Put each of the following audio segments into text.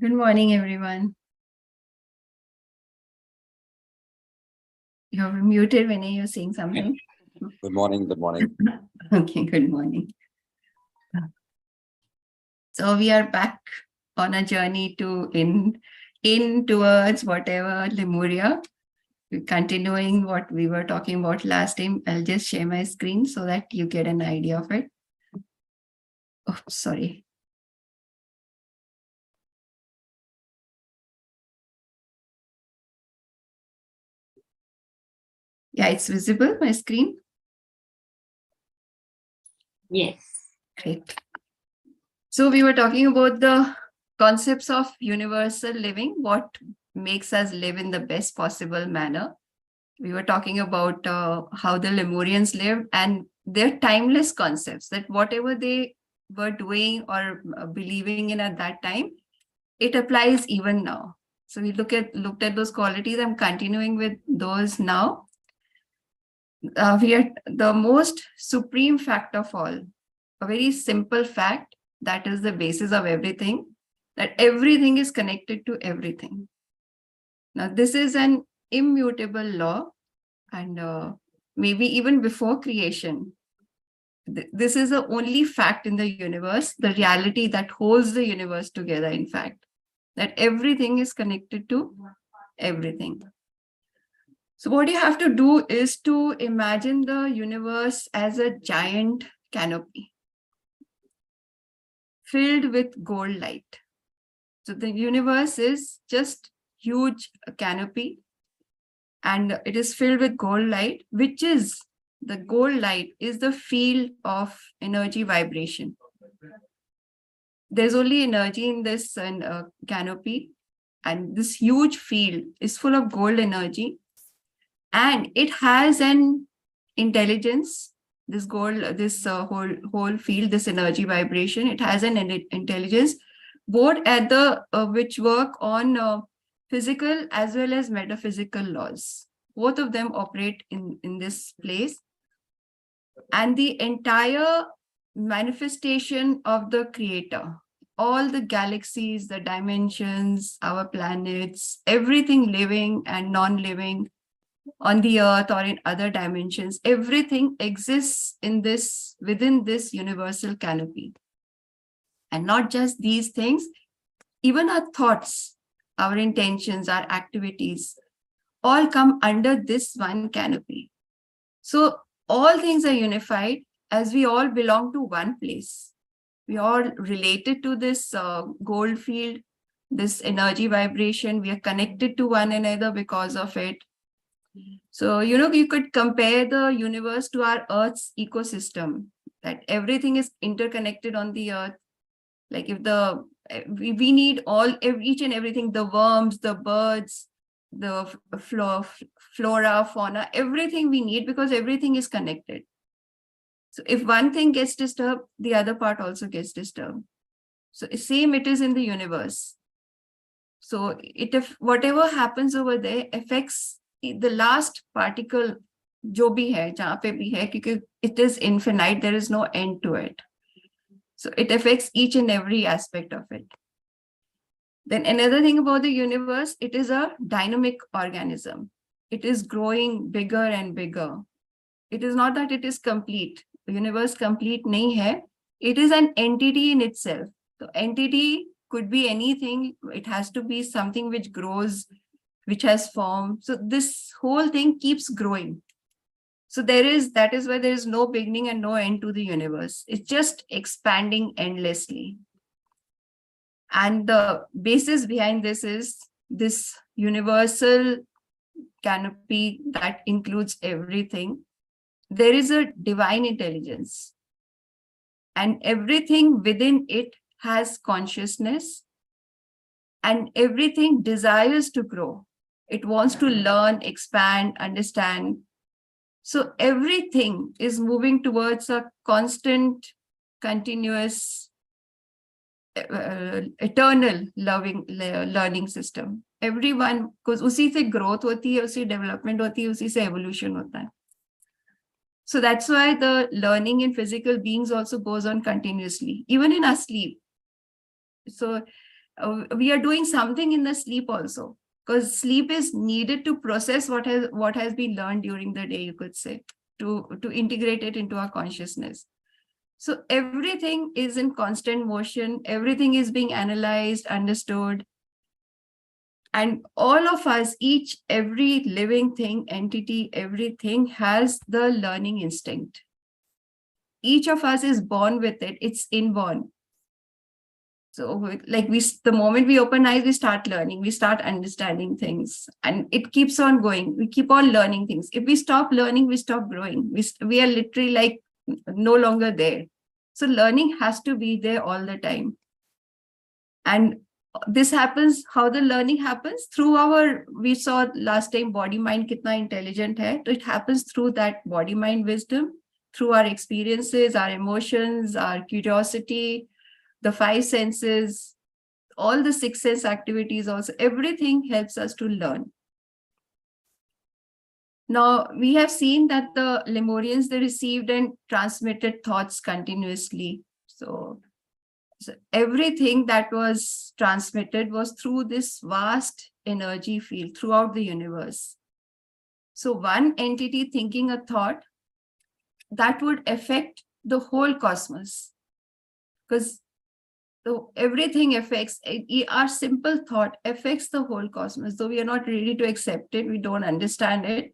Good morning, everyone. You're muted when you're saying something. Good morning. Good morning. Okay, good morning. So we are back on a journey to in towards whatever Lemuria. We're continuing what we were talking about last time. I'll just share my screen so that you get an idea of it. Oh, sorry. Yeah, it's visible, my screen? Yes. Great. So we were talking about the concepts of universal living, what makes us live in the best possible manner. We were talking about how the Lemurians lived and their timeless concepts, that whatever they were doing or believing in at that time, it applies even now. So we looked at those qualities. I'm continuing with those now. We are the most supreme fact of all, a very simple fact that is the basis of everything, that everything is connected to everything. Now, this is an immutable law, and maybe even before creation, this is the only fact in the universe, the reality that holds the universe together, in fact, that everything is connected to everything. So what you have to do is to imagine the universe as a giant canopy filled with gold light. So the universe is just huge canopy, and it is filled with gold light, which is the gold light is the field of energy vibration. There's only energy in this canopy, and this huge field is full of gold energy, and it has an intelligence. This gold, this whole field, this energy vibration, it has an intelligence, both at the which work on physical as well as metaphysical laws. Both of them operate in this place, and the entire manifestation of the creator, all the galaxies, the dimensions, our planets, everything living and non-living on the earth or in other dimensions, everything exists in this, within this universal canopy. And not just these things, even our thoughts, our intentions, our activities, all come under this one canopy. So all things are unified as we all belong to one place. We are related to this gold field, this energy vibration. We are connected to one another because of it. So, you could compare the universe to our Earth's ecosystem, that everything is interconnected on the Earth. Like if we need each and everything, the worms, the birds, the flora, fauna, everything we need, because everything is connected. So if one thing gets disturbed, the other part also gets disturbed. So same it is in the universe. So if whatever happens over there affects the last particle, जो भी है, जहाँ पे भी है, क्योंकि it is infinite, there is no end to it. So it affects each and every aspect of it. Then another thing about the universe, it is a dynamic organism. It is growing bigger and bigger. It is not that it is complete. The universe complete nahi hai. It is an entity in itself. So entity could be anything. It has to be something which grows, which has form. So this whole thing keeps growing. So that is why there is no beginning and no end to the universe. It's just expanding endlessly. And the basis behind this is this universal canopy that includes everything. There is a divine intelligence, and everything within it has consciousness, and everything desires to grow. It wants to learn, expand, understand. So everything is moving towards a constant, continuous, eternal learning system. Everyone, because उसी से growth होती है, उसी development होती है, उसी से evolution होता है. So that's why the learning in physical beings also goes on continuously, even in our sleep. So we are doing something in the sleep also, because sleep is needed to process what has been learned during the day, you could say, to integrate it into our consciousness. So everything is in constant motion, everything is being analyzed, understood. And all of us, every living thing, entity, everything has the learning instinct. Each of us is born with it, it's inborn. So like the moment we open eyes, we start learning, we start understanding things, and it keeps on going. We keep on learning things. If we stop learning, we stop growing. We are literally like no longer there. So learning has to be there all the time. And this happens, how the learning happens through we saw last time body mind kitna intelligent hai. So it happens through that body mind wisdom, through our experiences, our emotions, our curiosity, the five senses, all the six sense activities also, everything helps us to learn. Now, we have seen that the Lemurians, they received and transmitted thoughts continuously. So everything that was transmitted was through this vast energy field throughout the universe. So one entity thinking a thought, that would affect the whole cosmos, because so everything affects, our simple thought affects the whole cosmos, though we are not ready to accept it, we don't understand it.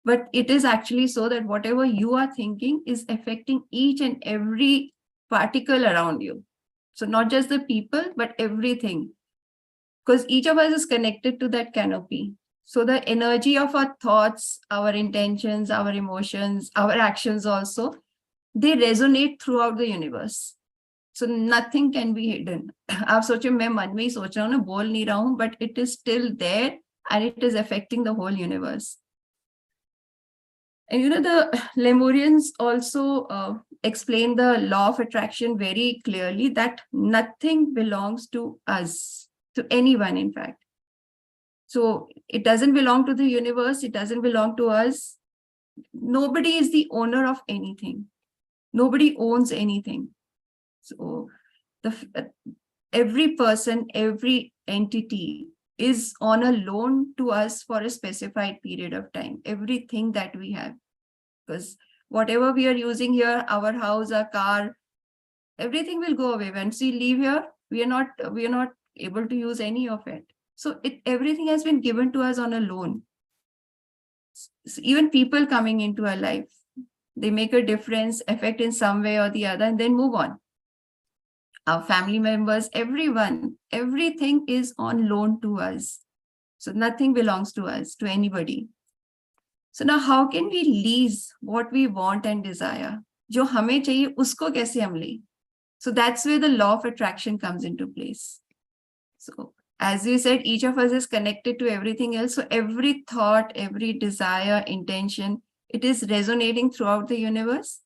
But it is actually so that whatever you are thinking is affecting each and every particle around you. So not just the people, but everything. Because each of us is connected to that canopy. So the energy of our thoughts, our intentions, our emotions, our actions also, they resonate throughout the universe. So nothing can be hidden. आप सोचो मैं मन में ही सोच रहा हूँ ना, बोल नहीं रहा हूँ, but it is still there and it is affecting the whole universe. And the Lemurians also explain the law of attraction very clearly, that nothing belongs to us, to anyone, in fact. So it doesn't belong to the universe, it doesn't belong to us. Nobody is the owner of anything. Nobody owns anything. So every person, every entity is on a loan to us for a specified period of time, everything that we have. Because whatever we are using here, our house, our car, everything will go away. Once we leave here, we are not able to use any of it. So everything has been given to us on a loan. So even people coming into our life, they make a difference, affect in some way or the other, and then move on. Our family members, everyone, everything is on loan to us. So nothing belongs to us, to anybody. So now how can we lease what we want and desire? Jo hame chahiye, usko kaise hum le? So that's where the law of attraction comes into place. So as we said, each of us is connected to everything else. So every thought, every desire, intention, it is resonating throughout the universe.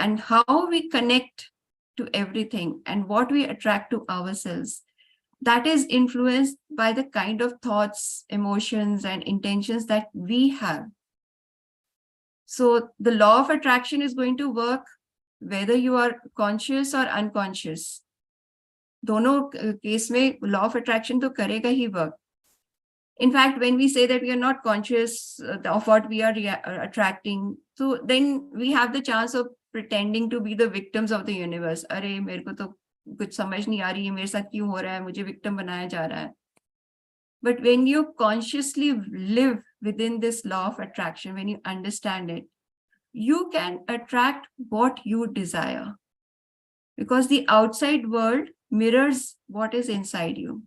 And how we connect to everything and what we attract to ourselves, that is influenced by the kind of thoughts, emotions, and intentions that we have. So the law of attraction is going to work whether you are conscious or unconscious. Dono case mein law of attraction to karega hi work. In fact, when we say that we are not conscious of what we are attracting, so then we have the chance of pretending to be the victims of the universe. अरे मेरे को तो कुछ समझ नहीं आ रही है, मेरे साथ क्यों हो रहा है, मुझे victim बनाया जा रहा है. But when you consciously live within this law of attraction, when you understand it, you can attract what you desire, because the outside world mirrors what is inside you.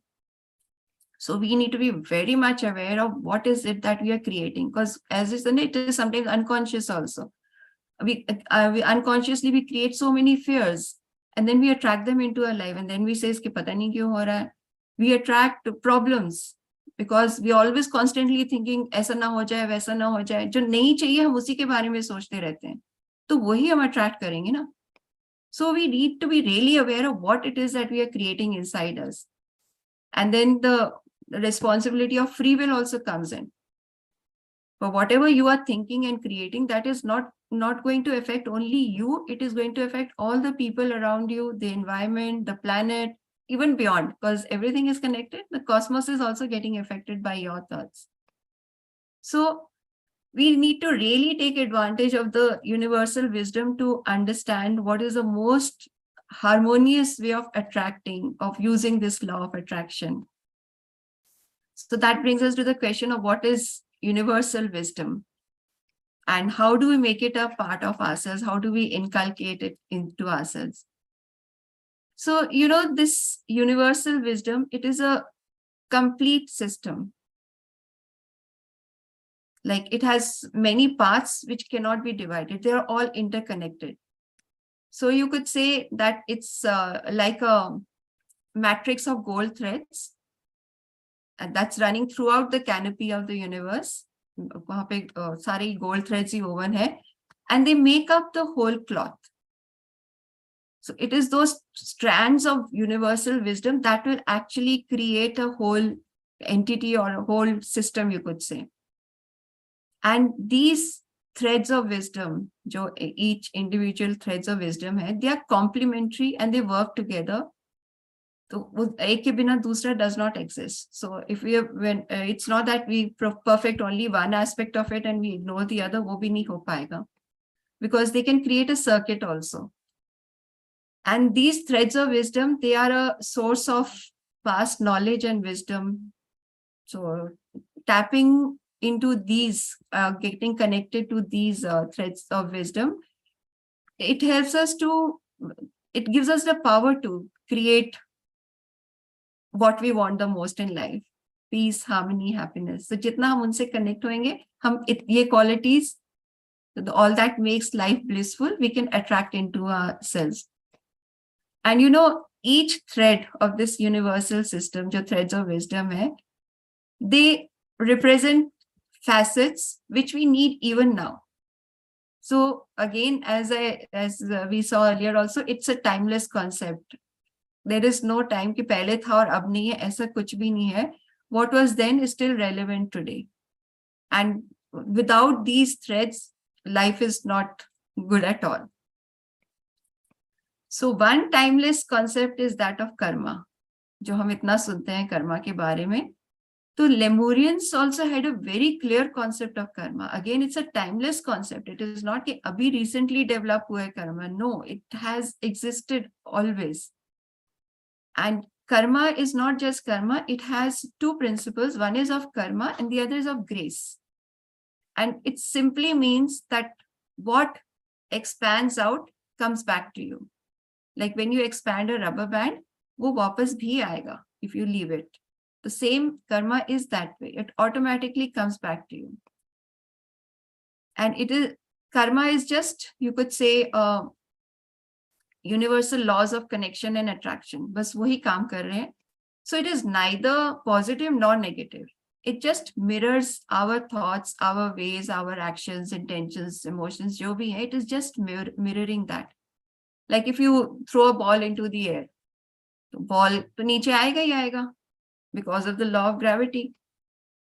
So we need to be very much aware of what is it that we are creating, because as it is sometimes unconscious also. We unconsciously we create so many fears, and then we attract them into our life, and then we say iske pata nahi kyun ho raha hai. We attract problems because we always constantly thinking ऐसा ना हो जाए, वैसा ना हो जाए. जो नहीं चाहिए हम उसी के बारे में सोचते रहते हैं, तो वही हम attract करेंगे ना. So we need to be really aware of what it is that we are creating inside us. And then the responsibility of free will also comes in. But whatever you are thinking and creating, that is not not going to affect only you, it is going to affect all the people around you, the environment, the planet, even beyond, because everything is connected. The cosmos is also getting affected by your thoughts. So we need to really take advantage of the universal wisdom to understand what is the most harmonious way of attracting, of using this law of attraction. So that brings us to the question of what is universal wisdom and how do we make it a part of ourselves? How do we inculcate it into ourselves? So, this universal wisdom, it is a complete system. Like it has many parts which cannot be divided. They are all interconnected. So you could say that it's like a matrix of gold threads and that's running throughout the canopy of the universe. वहाँ पे सारे gold threads ही woven है, and they make up the whole cloth. So it is those strands of universal wisdom that will actually create a whole entity or a whole system, you could say. And these threads of wisdom, जो each individual threads of wisdom है, they are complementary and they work together. So एक के बिना दूसरा does not exist. So if we have, when it's not that we perfect only one aspect of it and we ignore the other, वो भी नहीं हो पाएगा, because they can create a circuit also. And these threads of wisdom, they are a source of past knowledge and wisdom. So tapping into these, getting connected to these threads of wisdom, it helps us to, it gives us the power to create what we want the most in life: peace, harmony, happiness. So जितना हम उनसे connect होंगे, हम ये qualities, all that makes life blissful, we can attract into ourselves. And each thread of this universal system, जो threads of wisdom है, they represent facets which we need even now. So again, as we saw earlier also, it's a timeless concept. There is no time कि पहले था और अब नहीं है, ऐसा कुछ भी नहीं है. What was then is still relevant today. And without these threads, life is not good at all. So one timeless concept is that of karma, जो हम इतना सुनते हैं कर्मा के बारे में. So Lemurians also had a very clear concept of karma. Again, it's a timeless concept. It is not कि अभी recently develop हुआ है karma. No, it has existed always. And karma is not just karma. It has two principles. One is of karma and the other is of grace. And it simply means that what expands out comes back to you. Like when you expand a rubber band, वो वापस भी आएगा if you leave it. The same karma is that way. It automatically comes back to you. And karma is just, you could say, universal laws of connection and attraction. बस वही काम कर रहे हैं. So it is neither positive nor negative. It just mirrors our thoughts, our ways, our actions, intentions, emotions, जो भी है. It is just mirroring that. Like if you throw a ball into the air, तो ball तो नीचे आएगा ही आएगा because of the law of gravity.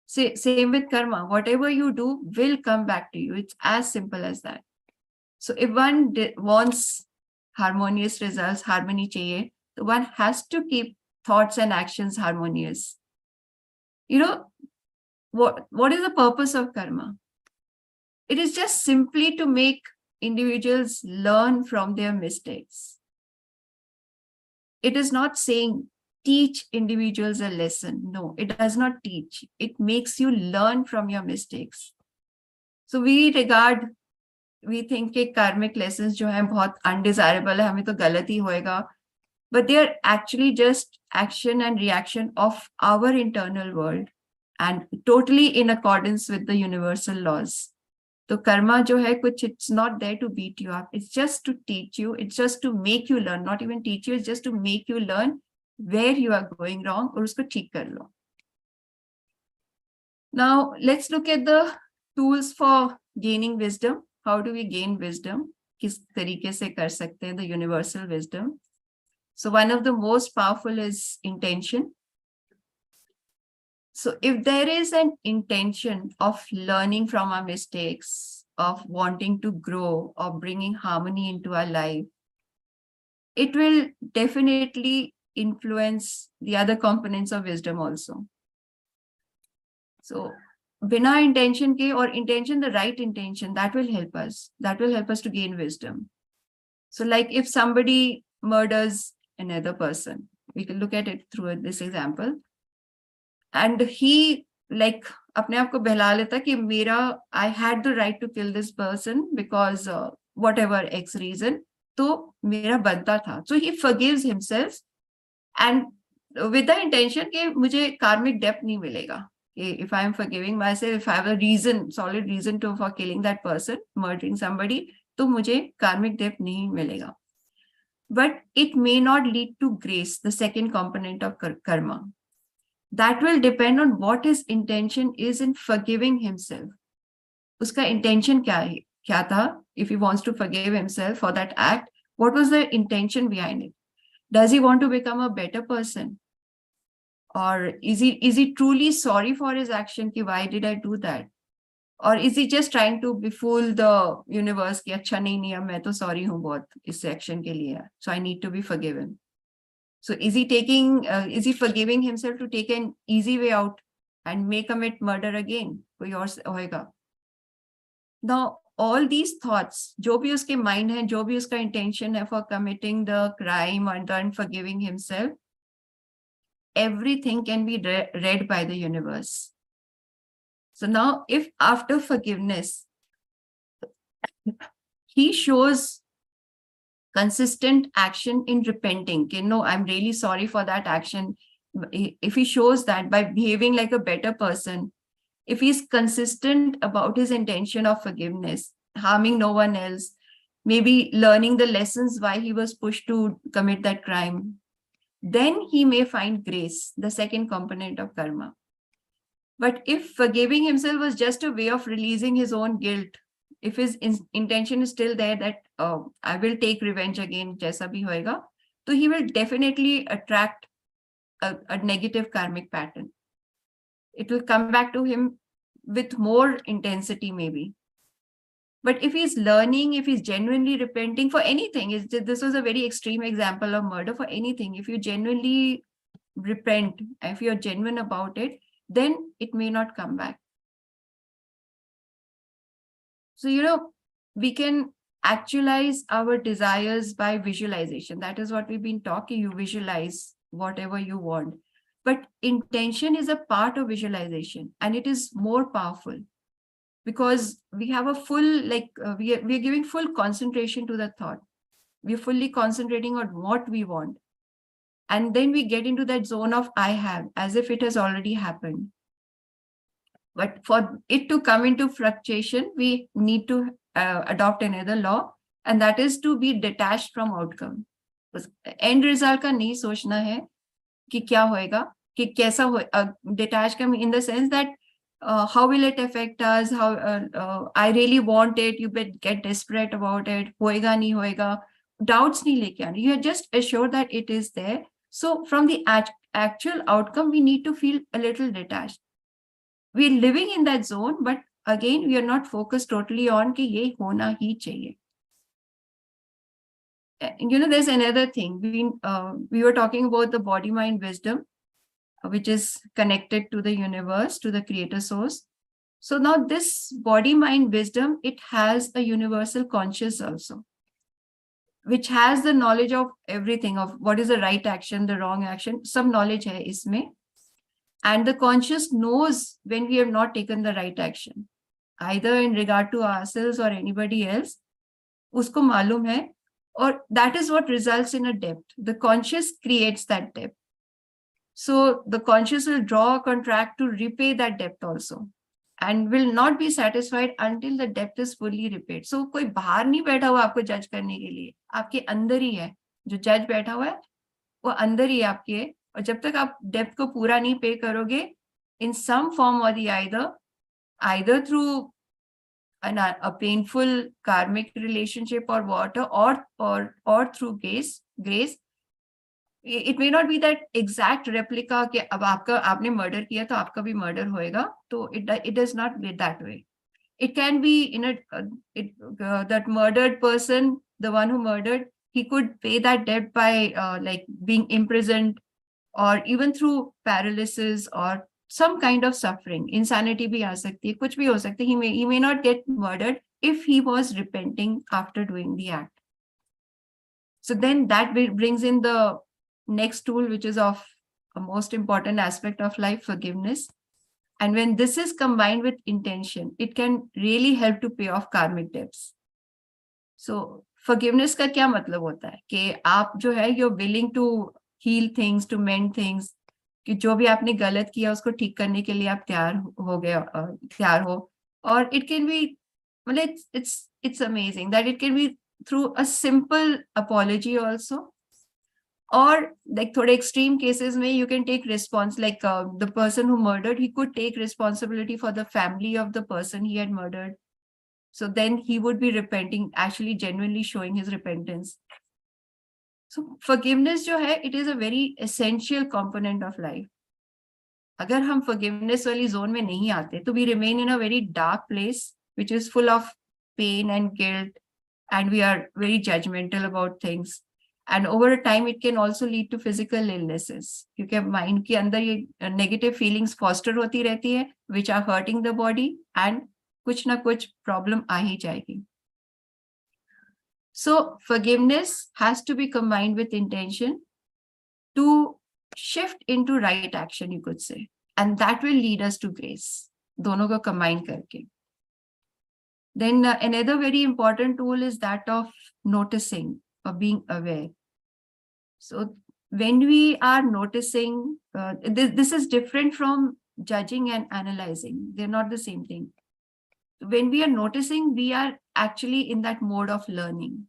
Same with karma. Whatever you do will come back to you. It's as simple as that. So if one wants harmonious results, harmony चाहिए, so one has to keep thoughts and actions harmonious. What is the purpose of karma? It is just simply to make individuals learn from their mistakes. It is not saying teach individuals a lesson. No, it does not teach. It makes you learn from your mistakes. So we think कि karmic lessons जो हैं बहुत undesirable है, हमें तो गलत ही होएगा. But they are actually just action and reaction of our internal world and totally in accordance with the universal laws. So karma जो है कुछ, it's not there to beat you up. It's just to teach you. It's just to make you learn. Not even teach you. It's just to make you learn where you are going wrong और उसको ठीक कर लो. Now let's look at the tools for gaining wisdom. How do we gain wisdom? किस तरीके से कर सकते हैं the universal wisdom? So one of the most powerful is intention. So if there is an intention of learning from our mistakes, of wanting to grow or bringing harmony into our life, it will definitely influence the other components of wisdom also. So बिना intention के, or intention, the right intention, that will help us to gain wisdom. So like if somebody murders another person, we can look at it through this example, and he like अपने आप को बहला लेता कि मेरा I had the right to kill this person because whatever X reason, तो मेरा बनता था. So he forgives himself and with the intention कि मुझे karmic debt नहीं मिलेगा. If I am forgiving myself, if I have a reason, solid reason for killing that person, murdering somebody, तो मुझे karmic debt नहीं मिलेगा. But it may not lead to grace, the second component of karma. That will depend on what his intention is in forgiving himself. Uska intention kya tha? If he wants to forgive himself for that act, what was the intention behind it? Does he want to become a better person? Or is he truly sorry for his action? Ki why did I do that? Or is he just trying to befool the universe? Ki acha nahi, main to sorry hu bahut is action ke liye, so I need to be forgiven. So is he forgiving himself to take an easy way out and may commit murder again? Koi aur hoega. Now, all these thoughts, jo bhi uske mind hai, jo bhi uska intention hai for committing the crime and then forgiving himself, everything can be read by the universe. So now, if after forgiveness, he shows consistent action in repenting, okay, no, I'm really sorry for that action. If he shows that by behaving like a better person, if he's consistent about his intention of forgiveness, harming no one else, maybe learning the lessons why he was pushed to commit that crime, then he may find grace, the second component of karma. But if forgiving himself was just a way of releasing his own guilt, if his intention is still there that I will take revenge again, jaisa bhi hoega, so he will definitely attract a negative karmic pattern. It will come back to him with more intensity maybe. But if he's learning, if he's genuinely repenting for anything, this was a very extreme example of murder, for anything, if you genuinely repent, if you're genuine about it, then it may not come back. So, we can actualize our desires by visualization. That is what we've been talking. You visualize whatever you want. But intention is a part of visualization, and it is more powerful because we have a full, we are giving full concentration to the thought. We're fully concentrating on what we want. And then we get into that zone of I have, as if it has already happened. But for it to come into fluctuation, we need to adopt another law, and that is to be detached from outcome. End result का नहीं सोचना है कि क्या होएगा, कि कैसा हो, detached in the sense that how will it affect us, how I really want it, you get desperate about it, होएगा नहीं होएगा, doubts नहीं लेके आने. You are just assured that it is there. So from the actual outcome, we need to feel a little detached. We're living in that zone, but again, we are not focused totally on कि ये होना ही चाहिए. There's another thing. We were talking about the body-mind wisdom, which is connected to the universe, to the creator source. So now this body-mind wisdom, it has a universal conscious also, which has the knowledge of everything, of what is the right action, the wrong action. Some knowledge hai isme. And the conscious knows when we have not taken the right action, either in regard to ourselves or anybody else. Usko malum hai, or that is what results in a debt. The conscious creates that debt. So the conscious will draw a contract to repay that debt also, and will not be satisfied until the debt is fully repaid. So कोई बाहर नहीं बैठा हुआ आपको जज करने के लिए, आपके अंदर ही है. जो जज बैठा हुआ है वो अंदर ही आपके है, और जब तक आप डेब्ट को पूरा नहीं पे करोगे, in some form or the either through a painful karmic relationship or what, or through grace, it may not be that exact replica कि अब आपने मर्डर किया तो आपका भी मर्डर होएगा, तो it does not be that way. It can be in that murdered person, the one who murdered, he could pay that debt by like being imprisoned, or even through paralysis or some kind of suffering. Insanity bhi aa sakti hai, kuch bhi ho sakta hai. He may not get murdered if he was repenting after doing the act. So then that brings in the next tool, which is of a most important aspect of life, forgiveness. And when this is combined with intention, it can really help to pay off karmic debts. So forgiveness का क्या मतलब होता है कि आप जो है, you're willing to heal things, to mend things, कि जो भी आपने गलत किया उसको ठीक करने के लिए आप तैयार हो. और it can be, मतलब it's amazing that it can be through a simple apology also. Or like थोड़े extreme cases में you can take response, like the person who murdered, he could take responsibility for the family of the person he had murdered. So then he would be repenting, actually genuinely showing his repentance. So forgiveness जो है, it is a very essential component of life. अगर हम forgiveness वाली zone में नहीं आते, तो we remain in a very dark place, which is full of pain and guilt, and we are very judgmental about things. And over a time, it can also lead to physical illnesses. क्योंकि mind के अंदर ये negative feelings foster होती रहती है, which are hurting the body, and कुछ ना कुछ problem आ ही जाएगी. So forgiveness has to be combined with intention to shift into right action, you could say. And that will lead us to grace. दोनों को combine करके. Then another very important tool is that of noticing or being aware. So when we are noticing, this is different from judging and analyzing. They're not the same thing. When we are noticing, we are actually in that mode of learning.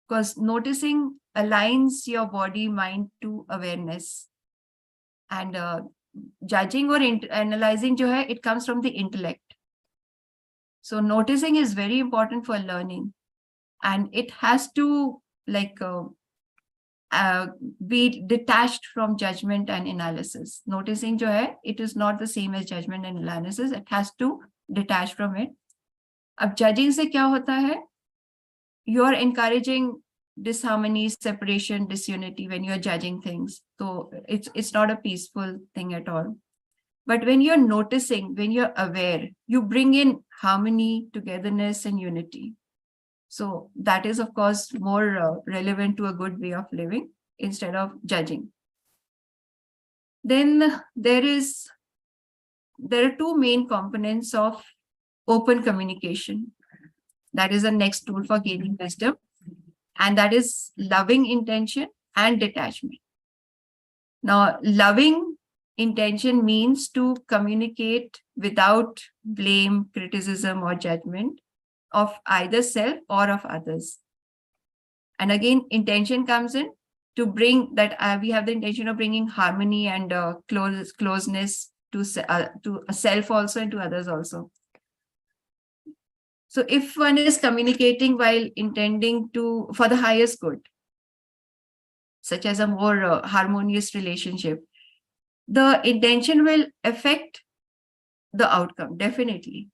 Because noticing aligns your body, mind to awareness. And judging or analyzing, jo hai, it comes from the intellect. So noticing is very important for learning. And it has to like be detached from judgment and analysis. Noticing jo hai, it is not the same as judgment and analysis. It has to detach from it. Ab judging se kya hota hai? You are encouraging disharmony, separation, disunity when you're judging things. So it's not a peaceful thing at all. But when you're noticing, when you're aware, you bring in harmony, togetherness, and unity. So that is, of course, more relevant to a good way of living instead of judging. Then there are two main components of open communication. That is the next tool for gaining wisdom. And that is loving intention and detachment. Now, loving intention means to communicate without blame, criticism, or judgment of either self or of others. And again, intention comes in to bring that we have the intention of bringing harmony and closeness to a self also and to others also. So if one is communicating while intending for the highest good, such as a more harmonious relationship, the intention will affect the outcome, definitely.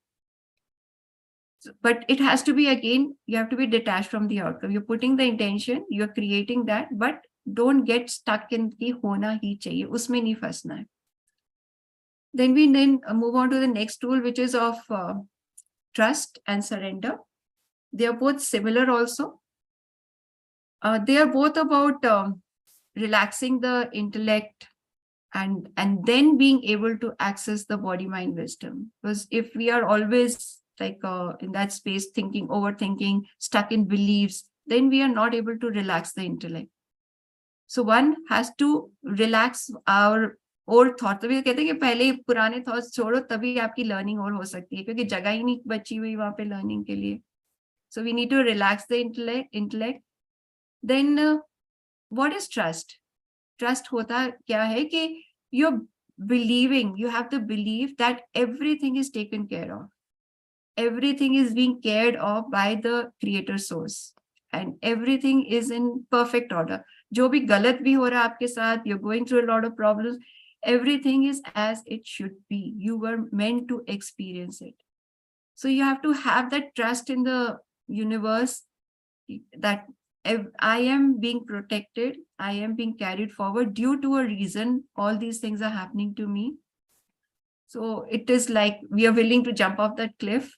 But it has to be, again, you have to be detached from the outcome. You're putting the intention, you're creating that, but don't get stuck in the hona hi chahiye, usme nahi fasna hai. Then we move on to the next tool, which is of trust and surrender. They are both similar also. They are both about relaxing the intellect and then being able to access the body, mind, wisdom. Because if we are always like in that space, thinking, overthinking, stuck in beliefs, then we are not able to relax the intellect. So one has to relax our old thoughts. तभी कहते हैं कि पहले पुराने thoughts छोड़ो, तभी आपकी learning और हो सकती है, क्योंकि जगह ही नहीं बची हुई वहाँ पे learning के लिए. So we need to relax the intellect. Then what is trust? Trust होता क्या है कि you're believing, you have the belief that everything is taken care of. Everything is being cared of by the creator source. And everything is in perfect order. जो भी गलत भी हो रहा है आपके साथ, you're going through a lot of problems, everything is as it should be. You were meant to experience it. So you have to have that trust in the universe that I am being protected, I am being carried forward due to a reason. All these things are happening to me. So it is like we are willing to jump off that cliff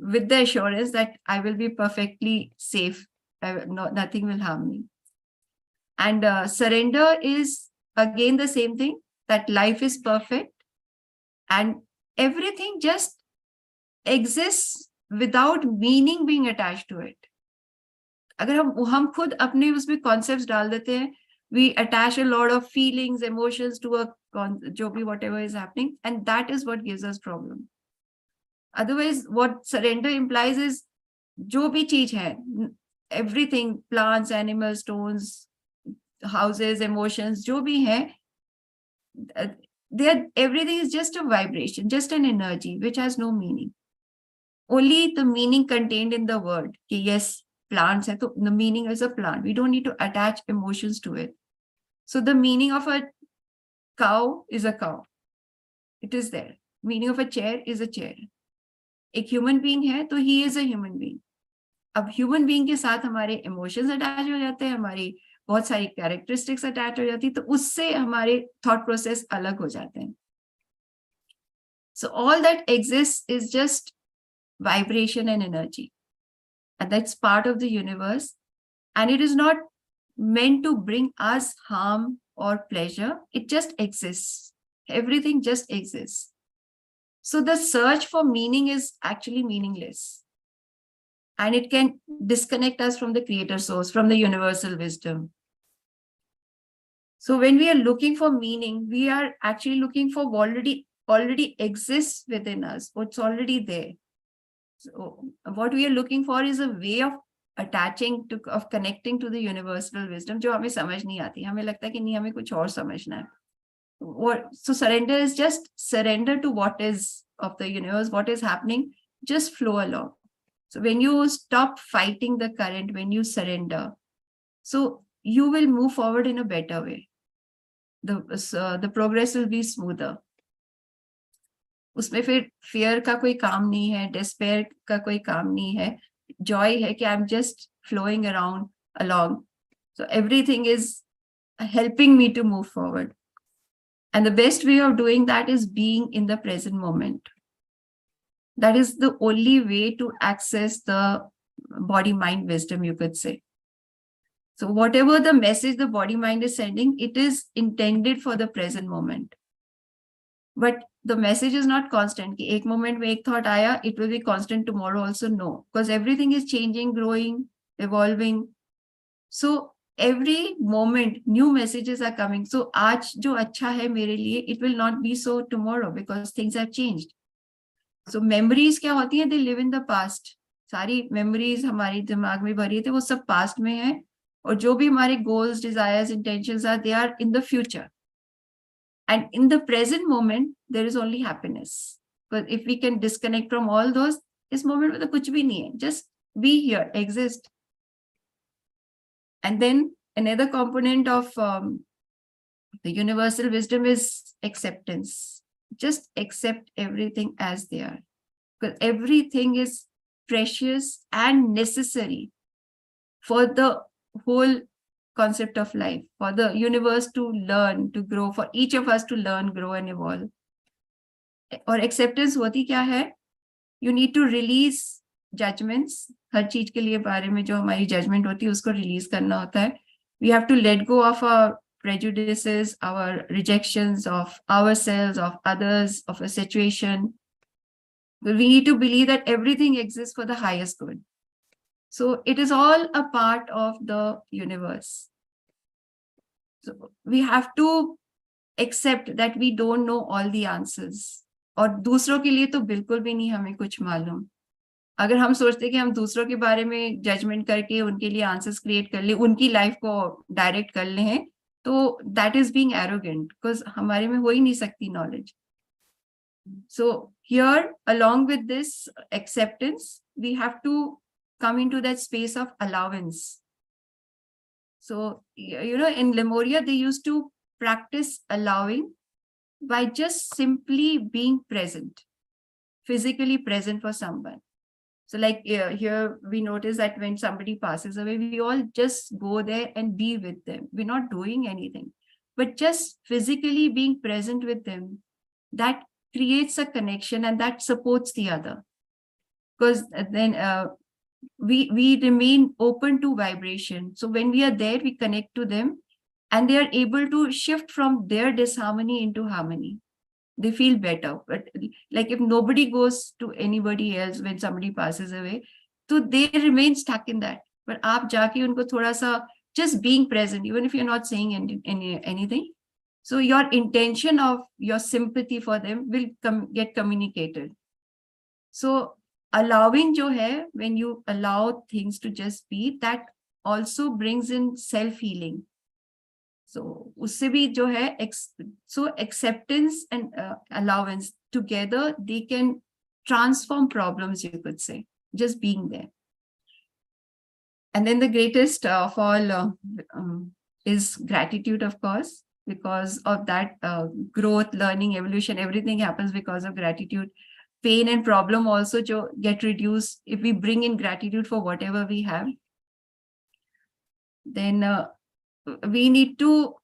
with the assurance that I will be perfectly safe. Nothing will harm me. And surrender is again the same thing, that life is perfect and everything just exists without meaning being attached to it. अगर हम खुद अपने उसमें concepts डाल देते हैं, we attach a lot of feelings, emotions to a जो भी whatever is happening, and that is what gives us problem. Otherwise, what surrender implies is जो भी चीज है, everything, plants, animals, stones, houses, emotions, जो भी है, everything is just a vibration, just an energy which has no meaning. Only the meaning contained in the word. Yes, plants hai, so the meaning is a plant. We don't need to attach emotions to it. So the meaning of a cow is a cow. It is there. Meaning of a chair is a chair. एक human being है तो he is a human being. अब human being के साथ हमारे emotions attach हो जाते हैं, हमारी बहुत सारी characteristics attach हो जाती है, तो उससे हमारे thought process अलग हो जाते हैं. So all that exists is just vibration and energy. And that's part of the universe. And it is not meant to bring us harm or pleasure. It just exists. Everything just exists. So the search for meaning is actually meaningless. And it can disconnect us from the creator source, from the universal wisdom. So when we are looking for meaning, we are actually looking for what already exists within us. What's already there. So what we are looking for is a way of attaching to, of connecting to the universal wisdom, जो हमें समझ नहीं आती. हमें लगता है कि नहीं, हमें कुछ और समझना है. So surrender is just surrender to what is of the universe, what is happening, just flow along. So when you stop fighting the current, when you surrender, so you will move forward in a better way. The progress will be smoother. उसमें फिर fear का कोई काम नहीं है, despair का कोई काम नहीं है. Joy है कि I'm just flowing around along. So everything is helping me to move forward. And the best way of doing that is being in the present moment. That is the only way to access the body-mind wisdom, you could say. So whatever the message the body-mind is sending, it is intended for the present moment. But the message is not constant. कि एक moment में एक thought आया, it will be constant tomorrow also. No, because everything is changing, growing, evolving. So every moment new messages are coming. So आज जो अच्छा है मेरे लिए, it will not be so tomorrow because things have changed. So memories क्या होती हैं? They live in the past. सारी memories हमारी दिमाग में भरी थे, वो सब past में है. और जो भी हमारे goals, desires, intentions are, they are in the future. And in the present moment, there is only happiness. But if we can disconnect from all those, इस moment में तो कुछ भी नहीं है. Just be here, exist. And then another component of the universal wisdom is acceptance. Just accept everything as they are. Because everything is precious and necessary for the whole concept of life, for the universe to learn, to grow, for each of us to learn, grow and evolve. और acceptance होती क्या है? You need to release judgments. हर चीज के लिए बारे में जो हमारी judgment होती है उसको release करना होता है. We have to let go of our prejudices, our rejections of ourselves, of others, of a situation. We need to believe that everything exists for the highest good. So it is all a part of the universe. So we have to accept that we don't know all the answers. और दूसरों के लिए तो बिल्कुल भी नहीं हमें कुछ मालूम. अगर हम सोचते कि हम दूसरों के बारे में जजमेंट करके उनके लिए आंसर्स क्रिएट कर ले, उनकी लाइफ को डायरेक्ट कर ले हैं, तो that is being arrogant, because हमारे में हो ही नहीं सकती knowledge. So here, along with this acceptance, we have to come into that space of allowance. So, in Lemuria, they used to practice allowing by just simply being present. physically present for someone. So like here we notice that when somebody passes away, we all just go there and be with them. We're not doing anything, but just physically being present with them, that creates a connection and that supports the other. Because then we remain open to vibration. So when we are there, we connect to them and they are able to shift from their disharmony into harmony. They feel better. But like if nobody goes to anybody else when somebody passes away, so they remain stuck in that. But aap jaake unko thoda sa just being present, even if you're not saying anything. So your intention of your sympathy for them will get communicated. So allowing jo hai, when you allow things to just be, that also brings in self-healing. So usse bhi jo hai, so acceptance and allowance together, they can transform problems, you could say, just being there. And then the greatest of all is gratitude, of course, because of that growth, learning, evolution, everything happens because of gratitude. Pain and problem also get reduced if we bring in gratitude for whatever we have. Then we need to,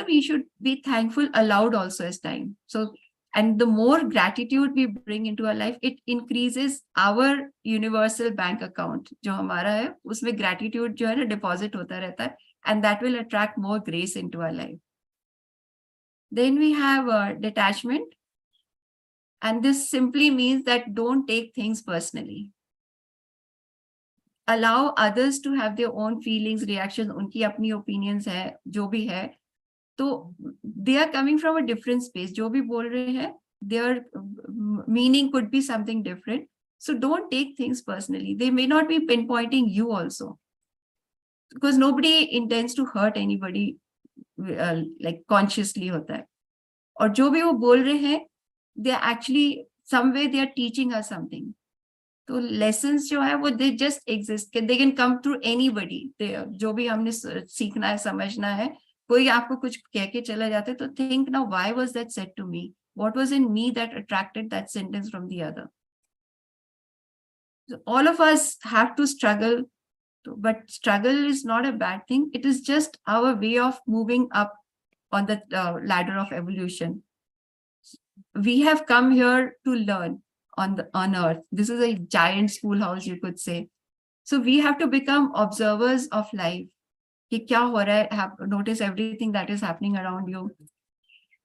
we should be thankful aloud also as time. So, and the more gratitude we bring into our life, it increases our universal bank account. जो हमारा है, उसमें gratitude जो है ना deposit होता रहता है, and that will attract more grace into our life. Then we have detachment. And this simply means that don't take things personally. Allow others to have their own feelings, reactions, unki apni opinions hai, jo bhi hai. So they are coming from a different space. Jo bhi bol rahe hai, their meaning could be something different. So don't take things personally. They may not be pinpointing you also. Because nobody intends to hurt anybody like consciously hota hai. Aur jo bhi wo bol rahe hai, they are actually, some way they are teaching us something. So lessons जो है वो they just exist. They can come through anybody. जो भी हमने सीखना है, समझना है, कोई आपको कुछ कह के चला जाता है, तो think now, why was that said to me? What was in me that attracted that sentence from the other? So all of us have to struggle, but struggle is not a bad thing. It is just our way of moving up on the ladder of evolution. We have come here to learn on earth. This is a giant schoolhouse, you could say. So we have to become observers of life. Ki kya ho raha hai, notice everything that is happening around you.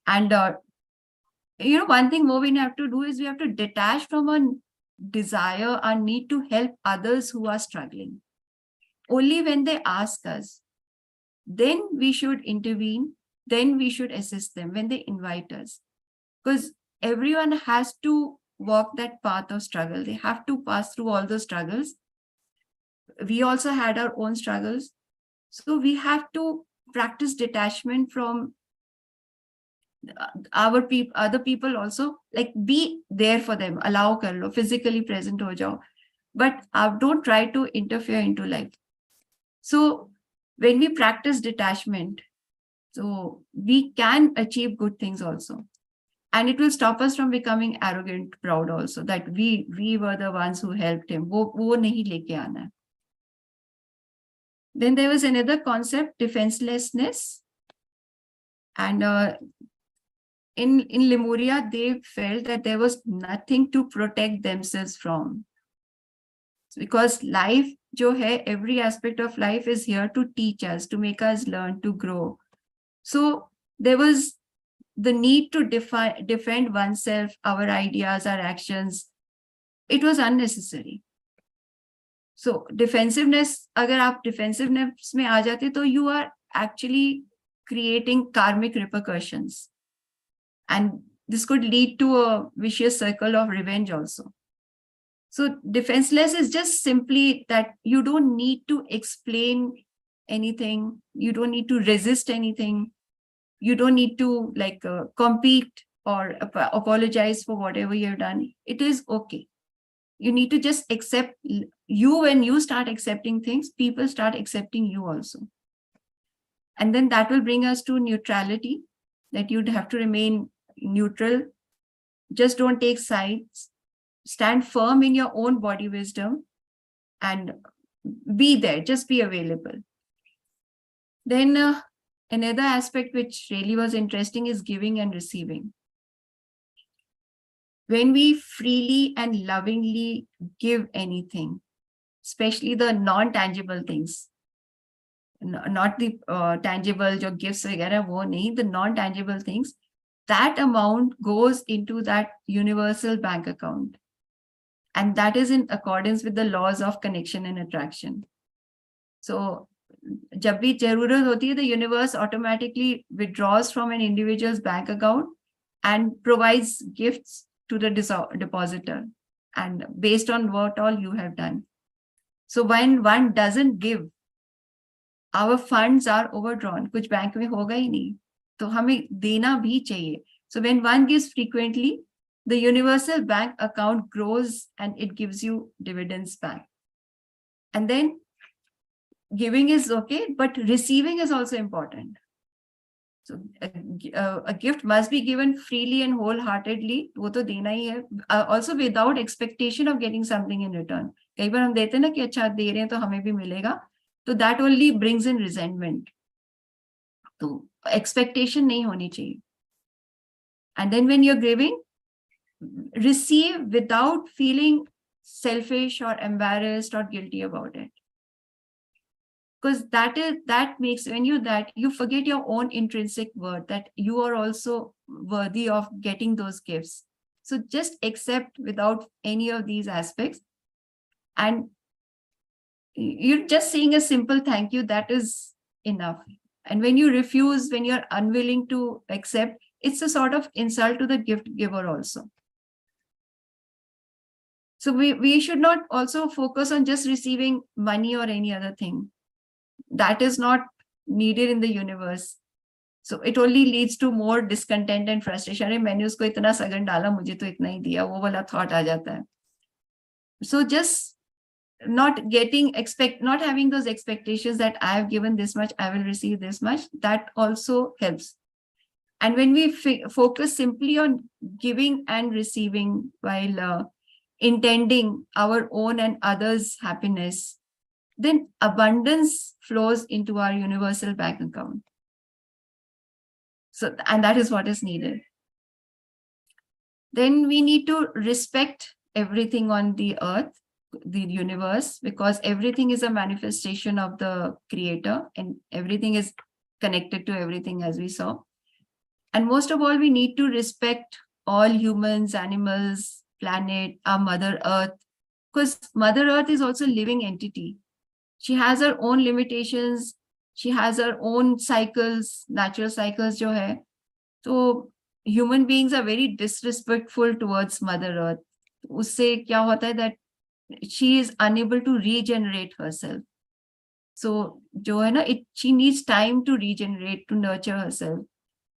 And one thing more we have to do is we have to detach from a desire, our need to help others who are struggling. Only when they ask us, then we should intervene, then we should assist them when they invite us. Because everyone has to walk that path of struggle. They have to pass through all those struggles. We also had our own struggles. So we have to practice detachment from other people also, like be there for them, allow kar lo, physically present ho jao, but don't try to interfere into life. So when we practice detachment, so we can achieve good things also. And it will stop us from becoming arrogant, proud also, that we were the ones who helped him. Wo nahi leke aana hai. Then there was another concept, defenselessness. And in Lemuria, they felt that there was nothing to protect themselves from. Because life, jo hai, every aspect of life is here to teach us, to make us learn, to grow. So there was the need to defend oneself, our ideas, our actions. It was unnecessary. So defensiveness, agar aap defensiveness mein aa jate, to you are actually creating karmic repercussions. And this could lead to a vicious circle of revenge also. So defenseless is just simply that you don't need to explain anything. You don't need to resist anything. You don't need to compete or apologize for whatever you've done. It is okay. You need to just accept you. When you start accepting things, people start accepting you also. And then that will bring us to neutrality, that you'd have to remain neutral. Just don't take sides. stand firm in your own body wisdom and be there, just be available. Then another aspect which really was interesting is giving and receiving. When we freely and lovingly give anything, especially the non-tangible things, not the tangible jo gifts वगैरह वो नहीं, the non-tangible things, that amount goes into that universal bank account. And that is in accordance with the laws of connection and attraction. So जब भी जरूरत होती है, the universe automatically withdraws from an individual's bank account and provides gifts to the depositor, and based on what all you have done. So when one doesn't give, our funds are overdrawn. कुछ bank में होगा ही नहीं, तो हमें देना भी चाहिए. So when one gives frequently, the universal bank account grows and it gives you dividends back. And then giving is okay, but receiving is also important. So a gift must be given freely and wholeheartedly. वो तो देना ही है. Also without expectation of getting something in return. कई बार हम देते हैं ना कि अच्छा दे रहे हैं तो हमें भी मिलेगा. तो that only brings in resentment. तो expectation नहीं होनी चाहिए. And then when you're giving, receive without feeling selfish or embarrassed or guilty about it. Because that makes, when you forget your own intrinsic worth, that you are also worthy of getting those gifts. So just accept without any of these aspects, and you're just saying a simple thank you, that is enough. And when you refuse, when you're unwilling to accept, it's a sort of insult to the gift giver also. So we should not also focus on just receiving money or any other thing. That is not needed in the universe. So it only leads to more discontent and frustration. अरे मैंने उसको इतना सगन डाला, मुझे तो इतना ही दिया, वो वाला thought आ जाता है. So just not having those expectations that I have given this much, I will receive this much, that also helps. And when we focus simply on giving and receiving while intending our own and others' happiness, then abundance flows into our universal bank account. So, and that is what is needed. Then we need to respect everything on the earth, the universe, because everything is a manifestation of the creator and everything is connected to everything, as we saw. And most of all, we need to respect all humans, animals, planet, our Mother Earth, because Mother Earth is also a living entity. She has her own limitations. She has her own cycles, natural cycles jo hai. So human beings are very disrespectful towards Mother Earth. Usse kya hota hai that she is unable to regenerate herself. So jo hai na, she needs time to regenerate, to nurture herself.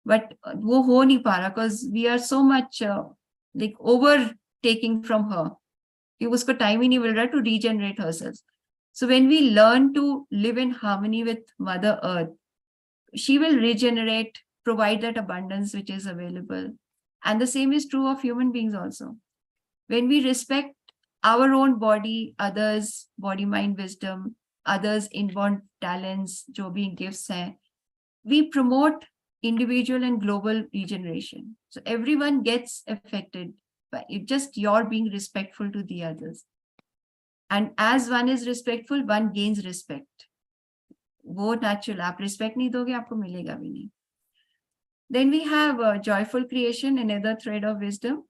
But wo ho nahi pa raha because we are so much like overtaking from her. कि उसको time ही नहीं मिल रहा to regenerate herself. So when we learn to live in harmony with Mother Earth, she will regenerate, provide that abundance which is available. And the same is true of human beings also. When we respect our own body, others' body, mind, wisdom, others' inborn talents, jo bhi gifts hai, we promote individual and global regeneration. So everyone gets affected by just your being respectful to the others. And as one is respectful, one gains respect. वो natural. आप respect नहीं दोगे, आपको मिलेगा भी नहीं. Then we have joyful creation, another thread of wisdom.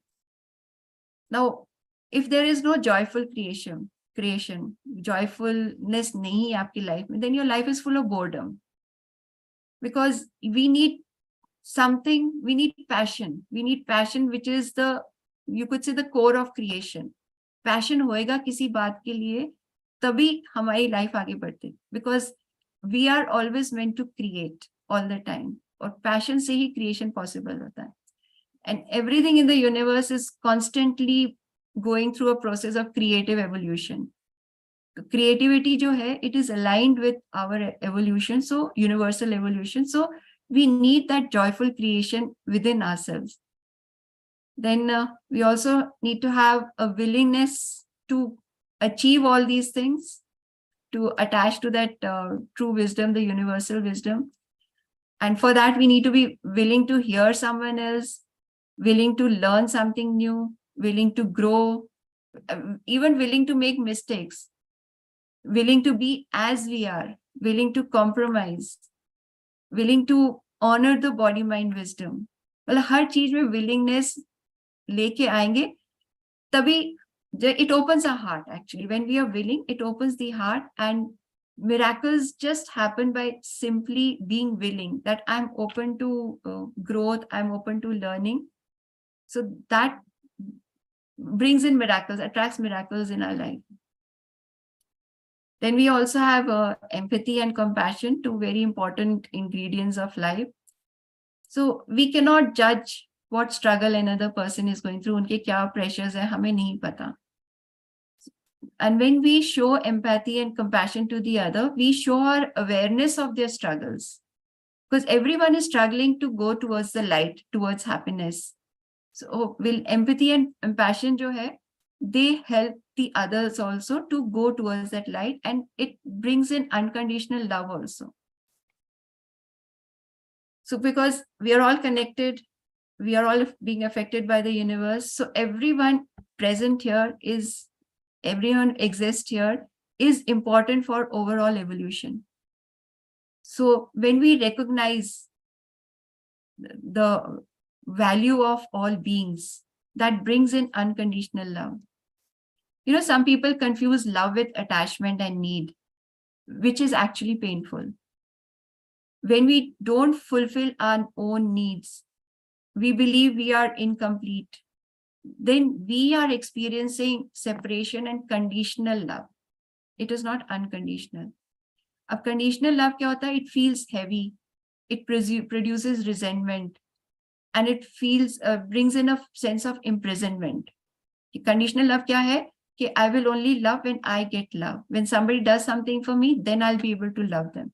Now, if there is no joyful creation, joyfulness नहीं है आपकी life में, then your life is full of boredom. Because we need something, we need passion. We need passion, which is you could say the core of creation. Passion होएगा किसी बात के लिए, तभी हमारी life आगे बढ़ती. Because we are always meant to create all the time. और passion से ही creation possible होता है. And everything in the universe is constantly going through a process of creative evolution. Creativity जो है, it is aligned with our evolution, so universal evolution. So we need that joyful creation within ourselves. Then we also need to have a willingness to achieve all these things, to attach to that true wisdom, the universal wisdom. And for that, we need to be willing to hear someone else, willing to learn something new, willing to grow, even willing to make mistakes, willing to be as we are, willing to compromise, willing to honor the body mind wisdom. मतलब हर चीज में willingness लेके आएंगे, तभी it opens our heart. Actually, when we are willing, it opens the heart, and miracles just happen by simply being willing, that I'm open to growth, I'm open to learning. So that brings in miracles, attracts miracles in our life. Then we also have empathy and compassion, two very important ingredients of life. So we cannot judge what struggle another person is going through. उनके क्या pressures है हमें नहीं पता. And when we show empathy and compassion to the other, we show our awareness of their struggles. Because everyone is struggling to go towards the light, towards happiness. So will empathy and compassion जो है, they help the others also to go towards that light, and it brings in unconditional love also. So because we are all connected, we are all being affected by the universe. So everyone present here is, everyone exists here is important for overall evolution. So when we recognize the value of all beings, that brings in unconditional love. You know, some people confuse love with attachment and need, which is actually painful. When we don't fulfill our own needs, we believe we are incomplete. Then we are experiencing separation and conditional love. It is not unconditional. Ab conditional love kya hota hai? It feels heavy. It produces resentment, and it feels brings in a sense of imprisonment. Conditional love kya hai? Ki I will only love when I get love. When somebody does something for me, then I'll be able to love them.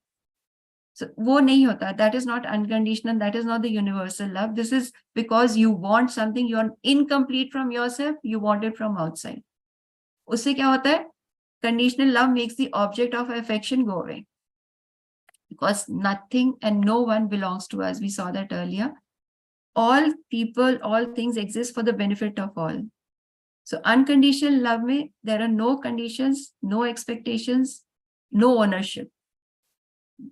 So wo nahi hota. That is not unconditional. That is not the universal love. This is because you want something, you are incomplete from yourself, you want it from outside. Usse kya hota hai? Conditional love makes the object of affection go away. Because nothing and no one belongs to us. We saw that earlier. All people, all things exist for the benefit of all. So unconditional love mein, there are no conditions, no expectations, no ownership.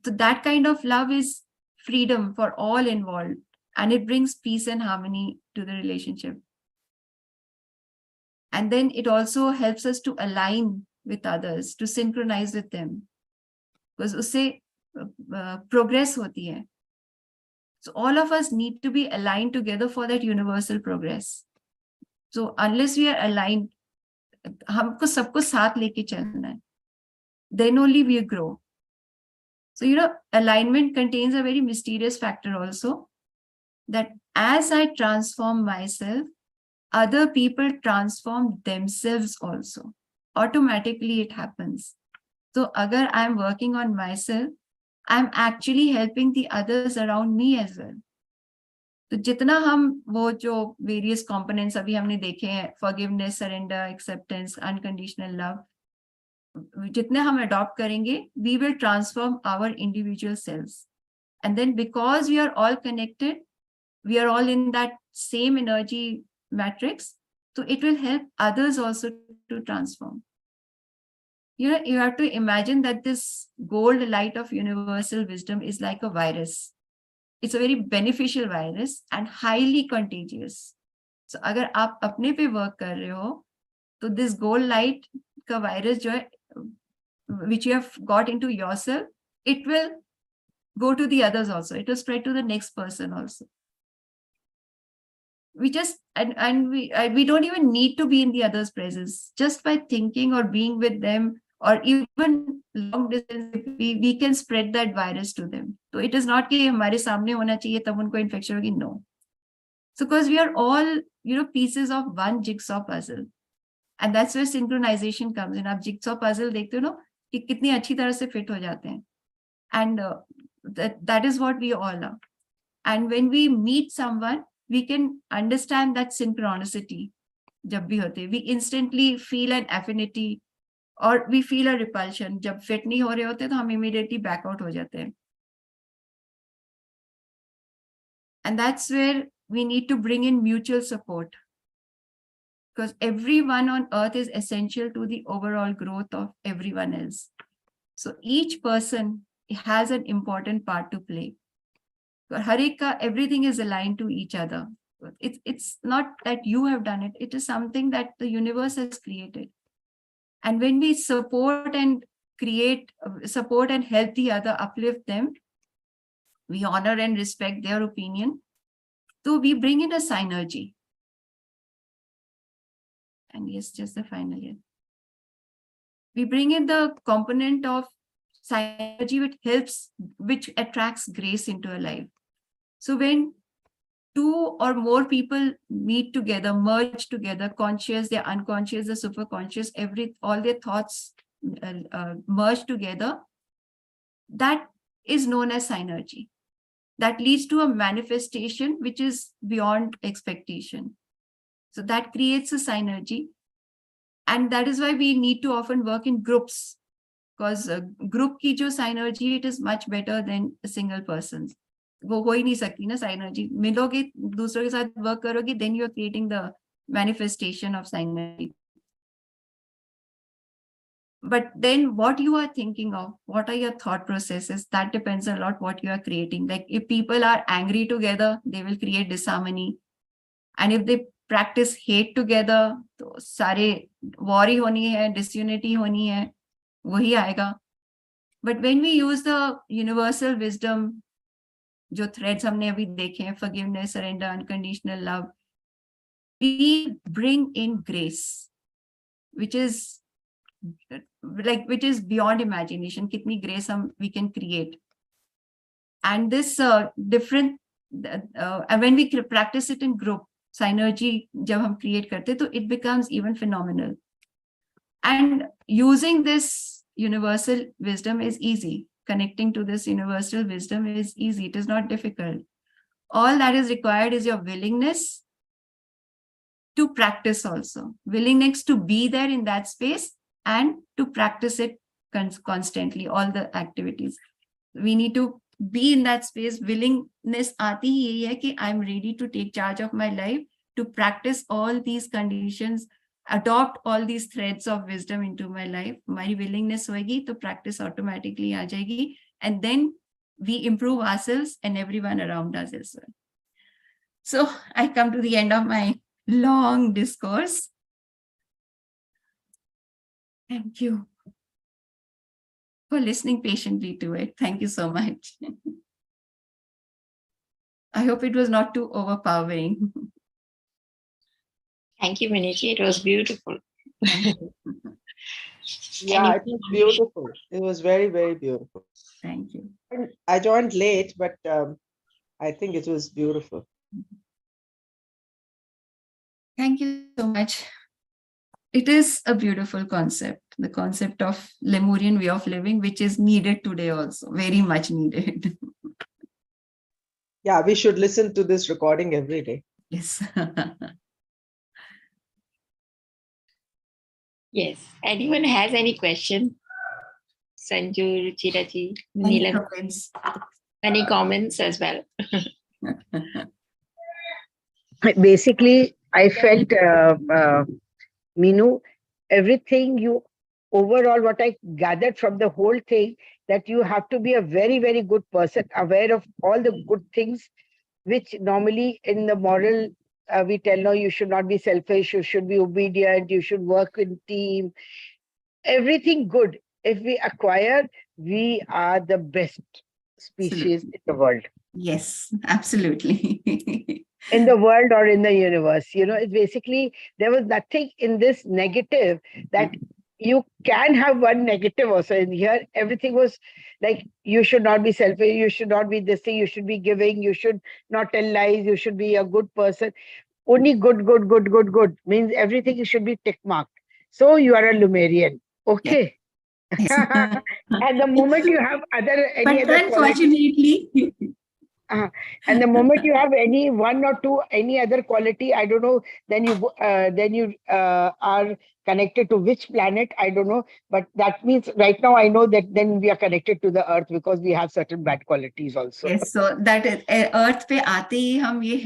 So that kind of love is freedom for all involved, and it brings peace and harmony to the relationship. And then it also helps us to align with others, to synchronize with them, because usse progress hoti hai. So all of us need to be aligned together for that universal progress. So unless we are aligned, हमको सबको साथ लेके चलना है, then only we grow. So, you know, alignment contains a very mysterious factor also, that as I transform myself, other people transform themselves also. Automatically it happens. So agar I'm working on myself, I'm actually helping the others around me as well. तो जितना हम वो जो various components अभी हमने देखे हैं, forgiveness, surrender, acceptance, unconditional love, जितने हम अडॉप्ट करेंगे, we will transform our individual selves. And then because we are all connected, we are all in that same energy matrix, so it will help others also to transform. You know, you have to imagine that this gold light of universal wisdom is like a virus. It's a very beneficial virus and highly contagious. So अगर आप अपने पे work कर रहे हो, तो this gold light का virus जो है, which you have got into yourself, it will go to the others also. It will spread to the next person also. We just, and we don't even need to be in the other's presence. Just by thinking or being with them, or even long distance, we can spread that virus to them. So it is not कि हमारे सामने होना चाहिए तब उनको infection होगी. No. So because we are all, you know, pieces of one jigsaw puzzle, and that's where synchronization comes in. आप jigsaw puzzle देखते हो ना कि कितनी अच्छी तरह से fit हो जाते हैं, and that is what we all are. And when we meet someone, we can understand that synchronicity. जब भी होते, we instantly feel an affinity or we feel a repulsion. जब fit नहीं हो रहे होते तो हम immediately back out हो जाते हैं. And that's where we need to bring in mutual support, because everyone on earth is essential to the overall growth of everyone else. So each person has an important part to play. Harika, everything is aligned to each other. It's not that you have done it. It is something that the universe has created. And when we support and support and help the other, uplift them, we honor and respect their opinion. So we bring in a synergy. And yes, just the final year. We bring in the component of synergy which helps, which attracts grace into a life. So when two or more people meet together, merge together, conscious, the unconscious, the superconscious, all their thoughts merge together, that is known as synergy. That leads to a manifestation which is beyond expectation. So that creates a synergy. And that is why we need to often work in groups, because group ki jo synergy, it is much better than a single person's. वो हो ही नहीं सकती ना synergy. मिलोगे, दूसरों के साथ work करोगे, then you are creating the manifestation of synergy. But then what you are thinking of, what are your thought processes, that depends a lot what you are creating. Like if people are angry together, they will create disharmony. And if they practice hate together, तो सारे war ही होनी है, disunity होनी है, वही आएगा. But when we use the universal wisdom, जो threads हमने अभी देखे हैं, forgiveness, surrender, unconditional love, we bring in grace, which is beyond imagination. Kitni grace we can create. And this different, and when we practice it in group, synergy जब हम create करते, तो it becomes even phenomenal. And using this universal wisdom is easy. Connecting to this universal wisdom is easy. It is not difficult. All that is required is your willingness to practice also. Willingness to be there in that space and to practice it constantly, all the activities. We need to be in that space. Willingness aati hi yahi hai ki I'm ready to take charge of my life, to practice all these conditions, adopt all these threads of wisdom into my life. My willingness hoegi to practice automatically aa jayegi, and then we improve ourselves and everyone around us as well. So I come to the end of my long discourse. Thank you for listening patiently to it. Thank you so much. I hope it was not too overpowering. Thank you, Meenuji. It was beautiful. Yeah, it was beautiful. It was very, very beautiful. Thank you. I joined late, but I think it was beautiful. Thank you so much. It is a beautiful concept, the concept of Lemurian way of living, which is needed today also, very much needed. Yeah, we should listen to this recording every day. Yes. Yes. Anyone has any question? Sanju, Ruchiraji, Any Neelam, comments? any comments as well? Basically, I felt, Meenu, everything overall, what I gathered from the whole thing, that you have to be a very, very good person, aware of all the good things, which normally in the moral, we tell, no, you should not be selfish, you should be obedient, you should work in team, everything good. If we acquire, we are the best species in the world. Yes, absolutely. In the world or in the universe, it's basically, there was nothing in this negative that you can have one negative also. In here, everything was like, you should not be selfish, you should not be this thing, you should be giving, you should not tell lies, you should be a good person. Only good means everything should be tick marked. So you are a Lemurian. Okay. Yes. And the moment you have any But other quality, unfortunately, And the moment you have any one or two, any other quality, I don't know, then you are connected to which planet, I don't know. But that means right now I know that then we are connected to the earth because we have certain bad qualities also. Yes, so that is अर्थ पे आते ही हम ये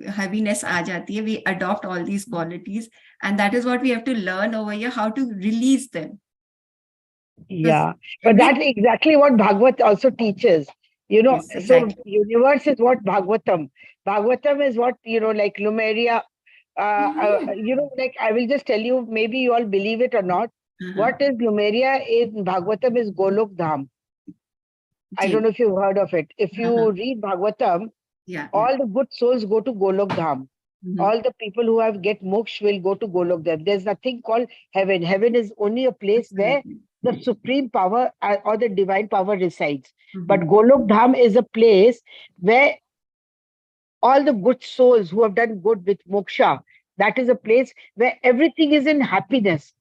heaviness आ जाती है. We adopt all these qualities, and that is what we have to learn over here, how to release them. Yeah, but that's exactly what Bhagavad also teaches. Yes, So exactly. universe is what Bhagavatam. Bhagavatam is what, like Lumeria. Like I will just tell you, maybe you all believe it or not. What is Lumeria in Bhagavatam is Golok Dham. I don't know if you've heard of it. If you read Bhagavatam, Yeah, all the good souls go to Golok Dham. All the people who have get moksha will go to Golok Dham. There's nothing called heaven. Heaven is only a place where the supreme power or the divine power resides. But Golok Dham is a place where all the good souls who have done good with moksha, that is a place where everything is in happiness.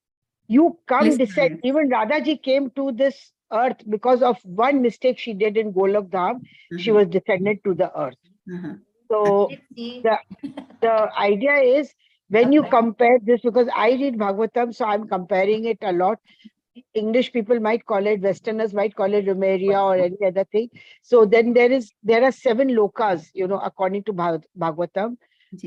You come Yes, descend. yes. Even Radhaji came to this earth because of one mistake she did in Golok Dham. She was descended to the earth. So the idea is when you compare this, because I read Bhagavatam, so I'm comparing it a lot. English people might call it, Westerners might call it Lemuria or any other thing. So then there are 7 lokas, according to Bhagavatam.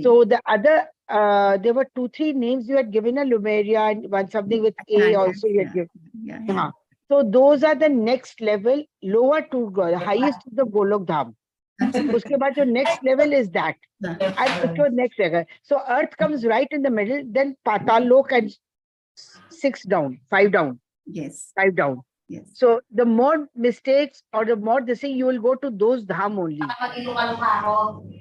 So the other, there were 2-3 names you had given, a Lemuria and one something with A also you had given. Yeah. So those are the next level, lower to go. The highest is the Golok Dham. Uske baad jo next level is that. And it was next level. So earth comes right in the middle, then Patal Lok and 6 down, 5 down. Yes. 5 down. Yes. So the more mistakes or the more this thing, you will go to those dham only.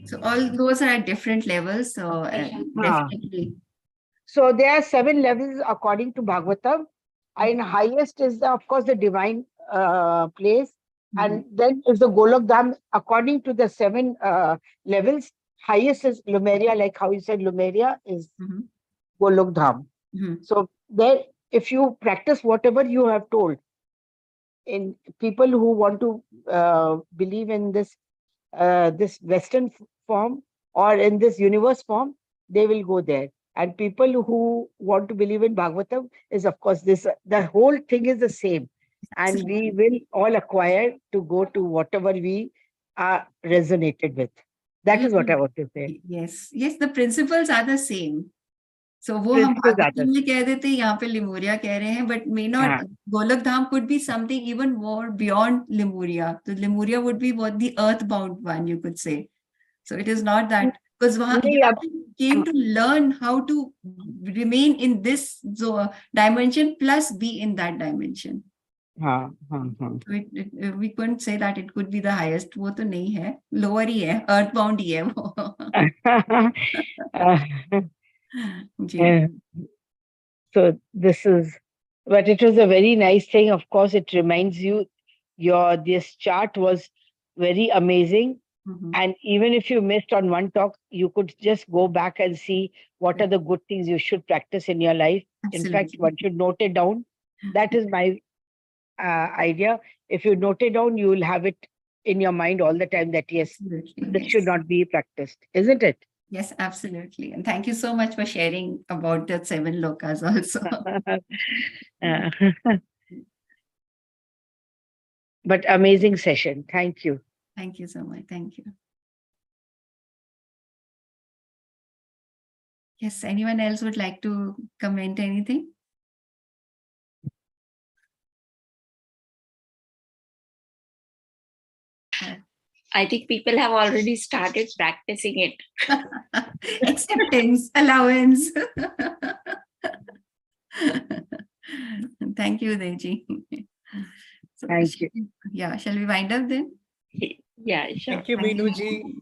So all those are at different levels. So definitely. So there are 7 levels according to Bhagavatam. And highest is, of course, the divine place. And then is the Golok Dham, according to the 7 levels. Highest is Lumeria, like how you said Lumeria is Golok Dham. So there, if you practice whatever you have told, in people who want to believe in this Western form or in this universe form, they will go there. And people who want to believe in Bhagavatam is, of course, the whole thing is the same. And we will all acquire to go to whatever we are resonated with. That is what I want to say. Yes. Yes, the principles are the same. So वो हम भागवतम में कह देते, यहाँ पे लिमोरिया कह रहे हैं, but may not, Golok Dham could be something even more beyond Lemuria. So Lemuria would be what the earthbound one, you could say. So it is not that, because वहाँ came to learn how to remain in this dimension plus be in that dimension. So we couldn't say that it could be the highest. वो तो नहीं है, lower ही है, earthbound ही है वो. So this is, but it was a very nice thing. Of course, it reminds you, this chart was very amazing. And even if you missed on one talk, you could just go back and see what are the good things you should practice in your life. Absolutely. In fact, one should note it down. That is my idea. If you note it down, you will have it in your mind all the time that yes, this should not be practiced, isn't it? Yes, absolutely. And thank you so much for sharing about the 7 lokas also. But amazing session. Thank you. Thank you so much. Thank you. Yes, anyone else would like to comment anything? I think people have already started practicing it. Acceptance, allowance. Thank you, Deji. So, thank you. Yeah, shall we wind up then? Yeah, sure. Thank you, Meenu ji.